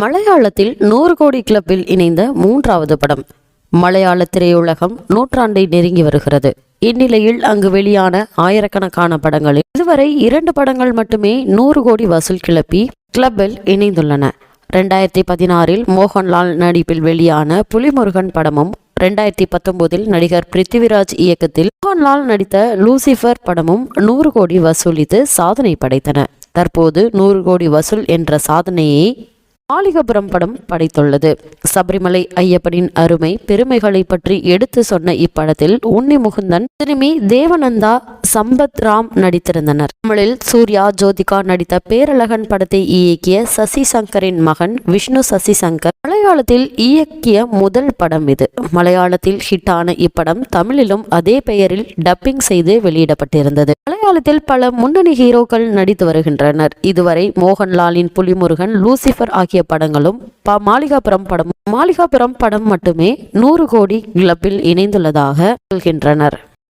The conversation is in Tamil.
மலையாளத்தில் 100 கோடி கிளப்பில் இணைந்த 3வது படம். மலையாள திரையுலகம் நூற்றாண்டை நெருங்கி வருகிறது. இந்நிலையில் அங்கு வெளியான ஆயிரக்கணக்கான படங்களில் இதுவரை 2 படங்கள் மட்டுமே 100 கோடி வசூல் கிளப்பி கிளப்பில் இணைந்துள்ளன. 2016 மோகன்லால் நடிப்பில் வெளியான புலிமுருகன் படமும் 2019 நடிகர் பிருத்திவிராஜ் இயக்கத்தில் மோகன்லால் நடித்த லூசிஃபர் படமும் 100 கோடி வசூலித்து சாதனை படைத்தன. தற்போது 100 கோடி வசூல் என்ற சாதனையை மாளிகாபுரம் படம் படைத்துள்ளது. சபரிமலை ஐயப்பனின் அருமை பெருமைகளை பற்றி எடுத்து சொன்ன இப்படத்தில் உன்னி முகுந்தன், சிறுமி தேவநந்தா, சம்பத் ராம் நடித்திருந்தனர். தமிழில் சூர்யா ஜோதிகா நடித்த பேரழகன் படத்தை இயக்கிய சசி சங்கரின் மகன் விஷ்ணு சசி சங்கர் மலையாளத்தில் இயக்கிய முதல் படம் இது. மலையாளத்தில் ஹிட்டான இப்படம் தமிழிலும் அதே பெயரில் டப்பிங் செய்து வெளியிடப்பட்டிருந்தது. மலையாளத்தில் பல முன்னணி ஹீரோக்கள் நடித்து வருகின்றனர். இதுவரை மோகன்லாலின் புலிமுருகன், லூசிஃபர் ஆகிய படங்களும் மாளிகாபுரம் படம் மட்டுமே 100 கோடி கிளப்பில் இணைந்துள்ளதாக சொல்கின்றனர்.